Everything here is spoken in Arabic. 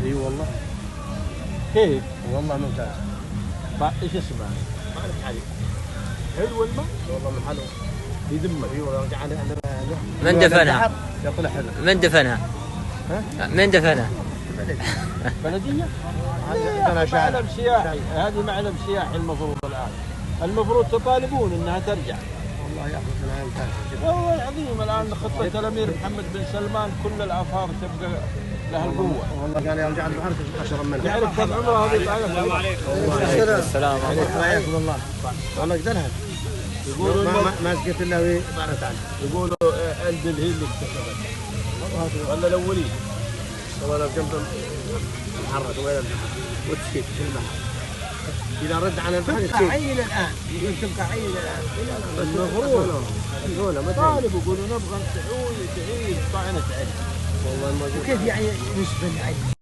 اي والله. كيف؟ والله ممتاز. ايش اسمه؟ ما اعرف علي. حلو الماء؟ والله من حلو. في ذمك. اي والله رجع عندنا من دفنها؟ يطلع حلو. من دفنها؟ ها؟ من دفنها؟ بلدية؟ أنا شاعر. معلم سياحي، هذه معلم سياحي المفروض الآن. المفروض تطالبون انها ترجع. والله يا اخي انا ممتاز. والله العظيم الان خطة الامير محمد بن سلمان كل الافاق تبقى لها القوة. والله قال يرجع البحر اشرب منها. تعرف كم عمره هذه الآية؟ السلام عليكم. السلام عليكم. حياكم الله. والله قدرها. يقولوا ما سكت الا وبعدت عنه. يقولوا اندل هي اللي اكتشفت ولا الاولين. والله لو جنب محرد وين البحر وتسكت في البحر. إذا رد على البحر تبقى عين الآن، يقول تبقى عين الآن. المفروض طالب يقولوا نبغى تعيد طعنة عين. والله وكيف يعني نسبة العين؟